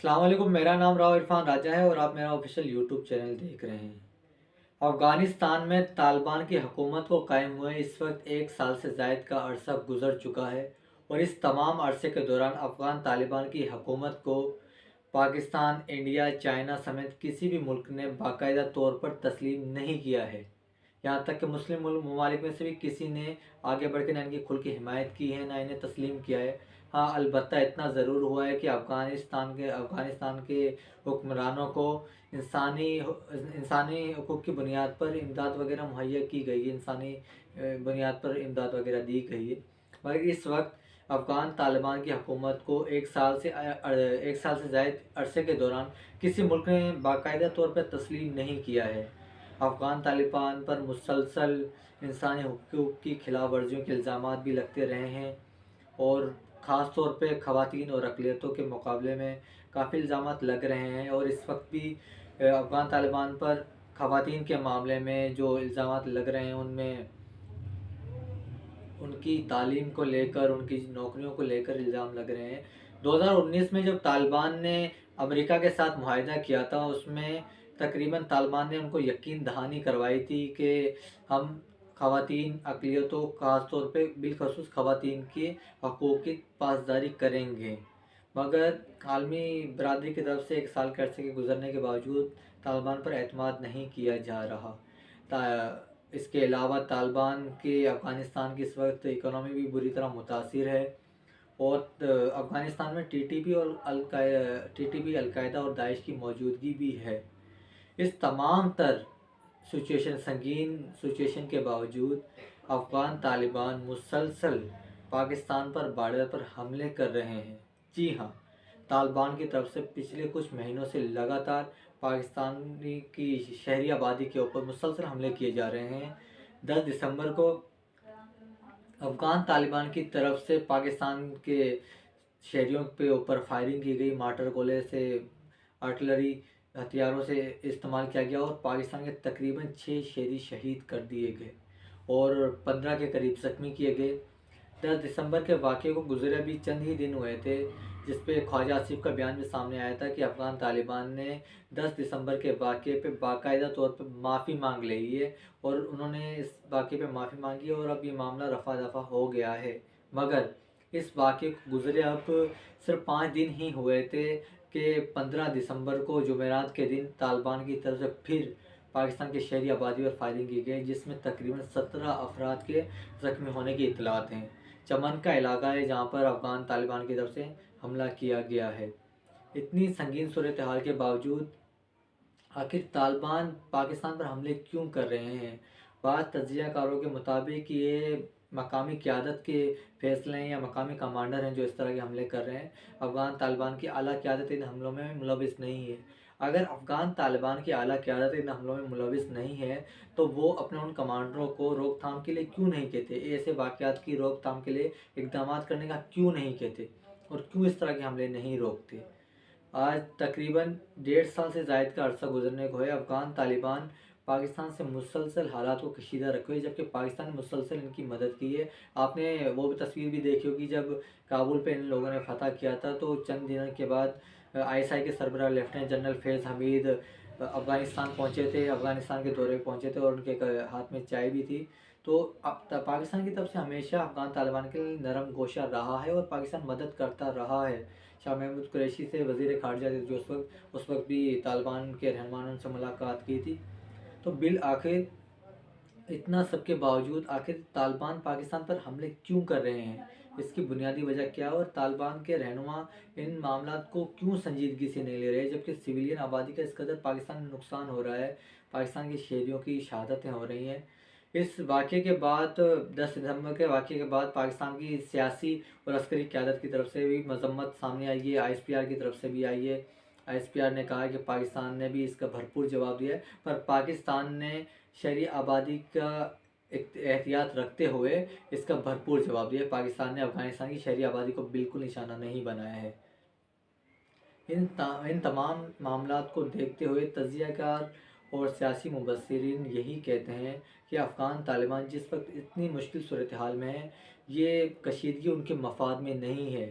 السلام علیکم، میرا نام راؤ عرفان راجہ ہے اور آپ میرا آفیشیل یوٹیوب چینل دیکھ رہے ہیں۔ افغانستان میں طالبان کی حکومت کو قائم ہوئے اس وقت 1 سال سے زائد کا عرصہ گزر چکا ہے، اور اس تمام عرصے کے دوران افغان طالبان کی حکومت کو پاکستان، انڈیا، چائنا سمیت کسی بھی ملک نے باقاعدہ طور پر تسلیم نہیں کیا ہے۔ یہاں تک کہ مسلم ممالک میں سے بھی کسی نے آگے بڑھ کے نہ ان کی کھل کی حمایت کی ہے، نہ انہیں تسلیم کیا ہے۔ ہاں، البتہ اتنا ضرور ہوا ہے کہ افغانستان کے حکمرانوں کو انسانی حقوق کی بنیاد پر امداد وغیرہ مہیا کی گئی ہے، انسانی بنیاد پر امداد وغیرہ دی گئی ہے، مگر اس وقت افغان طالبان کی حکومت کو 1 سال سے زائد عرصے کے دوران کسی ملک نے باقاعدہ طور پر تسلیم نہیں کیا ہے۔ افغان طالبان پر مسلسل انسانی حقوق کی خلاف ورزیوں کے الزامات بھی لگتے رہے ہیں، اور خاص طور پہ خواتین اور اقلیتوں کے مقابلے میں کافی الزامات لگ رہے ہیں، اور اس وقت بھی افغان طالبان پر خواتین کے معاملے میں جو الزامات لگ رہے ہیں ان میں ان کی تعلیم کو لے کر، ان کی نوکریوں کو لے کر الزام لگ رہے ہیں۔ 2019 میں جب طالبان نے امریکہ کے ساتھ معاہدہ کیا تھا، اس میں تقریباً طالبان نے ان کو یقین دہانی کروائی تھی کہ ہم خواتین، اقلیتوں، خاص طور پہ بالخصوص خواتین کے حقوق کی پاسداری کریں گے، مگر عالمی برادری کی طرف سے 1 سال کے عرصے کے گزرنے کے باوجود طالبان پر اعتماد نہیں کیا جا رہا۔ اس کے علاوہ طالبان کی افغانستان کی اس وقت اکنامی بھی بری طرح متاثر ہے، اور افغانستان میں ٹی ٹی پی، القاعدہ اور داعش کی موجودگی بھی ہے۔ اس تمام تر سنگین سچویشن کے باوجود افغان طالبان مسلسل پاکستان پر بارڈر پر حملے کر رہے ہیں۔ جی ہاں، طالبان کی طرف سے پچھلے کچھ مہینوں سے لگاتار پاکستانی کی شہری آبادی کے اوپر مسلسل حملے کیے جا رہے ہیں۔ 10 دسمبر کو افغان طالبان کی طرف سے پاکستان کے شہریوں کے اوپر فائرنگ کی گئی، مارٹر گولے سے، آرٹلری ہتھیاروں سے استعمال کیا گیا، اور پاکستان کے تقریباً 6 شہری شہید کر دیے گئے اور 15 کے قریب زخمی کیے گئے۔ 10 دسمبر کے واقعے کو گزرے ابھی چند ہی دن ہوئے تھے، جس پہ خواجہ آصف کا بیان بھی سامنے آیا تھا کہ افغان طالبان نے 10 دسمبر کے واقعے پہ باقاعدہ طور پہ معافی مانگ لی ہے، اور انہوں نے اس واقعے پہ معافی مانگی ہے، اور اب یہ معاملہ رفع دفع ہو گیا ہے۔ مگر اس واقعے کو گزرے اب صرف 5 دن ہی ہوئے تھے کہ 15 دسمبر کو جمعرات کے دن طالبان کی طرف سے پھر پاکستان کے شہری آبادی پر فائرنگ کی گئی، جس میں تقریباً 17 افراد کے زخمی ہونے کی اطلاعات ہیں۔ چمن کا علاقہ ہے جہاں پر افغان طالبان کی طرف سے حملہ کیا گیا ہے۔ اتنی سنگین صورتحال کے باوجود آخر طالبان پاکستان پر حملے کیوں کر رہے ہیں؟ بعض تجزیہ کاروں کے مطابق یہ مقامی قیادت کے فیصلے ہیں، یا مقامی کمانڈر ہیں جو اس طرح کے حملے کر رہے ہیں۔ افغان طالبان کی اعلیٰ قیادت ان حملوں میں ملوث نہیں ہے۔ اگر افغان طالبان کی اعلیٰ قیادت ان حملوں میں ملوث نہیں ہے تو وہ اپنے ان کمانڈروں کو روک تھام کے لیے کیوں نہیں کہتے، ایسے واقعات کی روک تھام کے لیے اقدامات کرنے کا کیوں نہیں کہتے، اور کیوں اس طرح کے حملے نہیں روکتے؟ آج تقریباً 1.5 سال سے زائد کا عرصہ گزرنے کو ہے، افغان طالبان پاکستان سے مسلسل حالات کو کشیدہ رکھے ہوئے، جبکہ پاکستان نے مسلسل ان کی مدد کی ہے۔ آپ نے وہ بھی تصویر بھی دیکھی ہوگی جب کابل پہ ان لوگوں نے فتح کیا تھا، تو چند دنوں کے بعد ISI کے سربراہ لیفٹیننٹ جنرل فیض حمید افغانستان پہنچے تھے، افغانستان کے دورے پہ پہنچے تھے، اور ان کے ہاتھ میں چائے بھی تھی۔ تو پاکستان کی طرف سے ہمیشہ افغان طالبان کے لیے نرم گوشہ رہا ہے، اور پاکستان مدد کرتا رہا ہے۔ شاہ محمود قریشی سے وزیر خارجہ تھے جو اس وقت بھی طالبان کے رہنماؤں سے ملاقات کی تھی۔ تو بالآخر اتنا سب کے باوجود آخر طالبان پاکستان پر حملے کیوں کر رہے ہیں؟ اس کی بنیادی وجہ کیا ہے، اور طالبان کے رہنما ان معاملات کو کیوں سنجیدگی سے نہیں لے رہے، جبکہ سویلین آبادی کا اس قدر پاکستان میں نقصان ہو رہا ہے، پاکستان کے شہریوں کی شہادتیں ہو رہی ہیں؟ اس واقعے کے بعد 10 دسمبر کے واقعے کے بعد پاکستان کی سیاسی اور عسکری قیادت کی طرف سے بھی مذمت سامنے آئی ہے، ISPR کی طرف سے بھی آئی ہے۔ ISPR نے کہا کہ پاکستان نے بھی اس کا بھرپور جواب دیا ہے، پر پاکستان نے شہری آبادی کا احتیاط رکھتے ہوئے اس کا بھرپور جواب دیا ہے۔ پاکستان نے افغانستان کی شہری آبادی کو بالکل نشانہ نہیں بنایا ہے۔ ان تمام معاملات کو دیکھتے ہوئے تجزیہ کار اور سیاسی مبصرین یہی کہتے ہیں کہ افغان طالبان جس وقت اتنی مشکل صورتحال میں ہے، یہ کشیدگی ان کے مفاد میں نہیں ہے،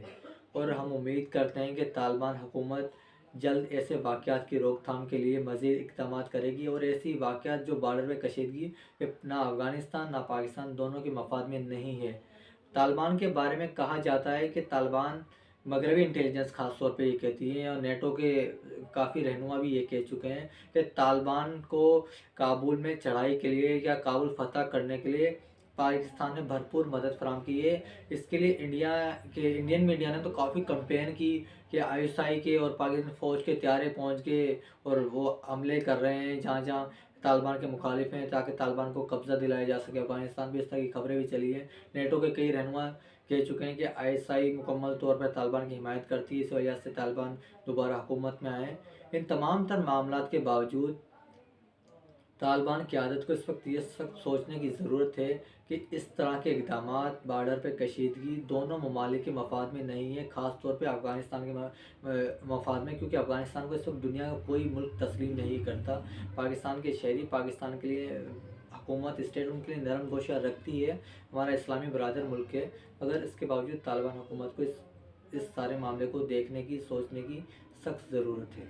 اور ہم امید کرتے ہیں کہ طالبان حکومت جلد ایسے واقعات کی روک تھام کے لیے مزید اقدامات کرے گی، اور ایسی واقعات جو بارڈر پہ کشیدگی نہ افغانستان نہ پاکستان دونوں کے مفاد میں نہیں ہے۔ طالبان کے بارے میں کہا جاتا ہے کہ طالبان، مغربی انٹیلیجنس خاص طور پہ یہ کہتی ہے، اور نیٹو کے کافی رہنما بھی یہ کہہ چکے ہیں کہ طالبان کو کابل میں چڑھائی کے لیے یا کابل فتح کرنے کے لیے پاکستان نے بھرپور مدد فراہم کی ہے۔ اس کے لیے انڈین میڈیا نے تو کافی کمپین کی کہ ISI کے اور پاکستان فوج کے طیارے پہنچ کے اور وہ حملے کر رہے ہیں جہاں جہاں طالبان کے مخالف ہیں، تاکہ طالبان کو قبضہ دلایا جا سکے۔ افغانستان بھی اس طرح کی خبریں بھی چلی ہیں۔ نیٹو کے کئی رہنما کہہ چکے ہیں کہ ISI مکمل طور پر طالبان کی حمایت کرتی ہے، اس وجہ سے طالبان دوبارہ حکومت میں آئے۔ ان تمام تر معاملات کے باوجود طالبان قیادت کو اس وقت یہ سخت سوچنے کی ضرورت ہے کہ اس طرح کے اقدامات بارڈر پہ کشیدگی دونوں ممالک کے مفاد میں نہیں ہے، خاص طور پہ افغانستان کے مفاد میں، کیونکہ افغانستان کو اس وقت دنیا کا کوئی ملک تسلیم نہیں کرتا۔ پاکستان کے شہری پاکستان کے لیے حکومت، اسٹیٹ ان کے لیے نرم گوشہ رکھتی ہے، ہمارا اسلامی برادر ملک ہے، مگر اس کے باوجود طالبان حکومت کو اس سارے معاملے کو دیکھنے کی، سوچنے کی سخت ضرورت ہے۔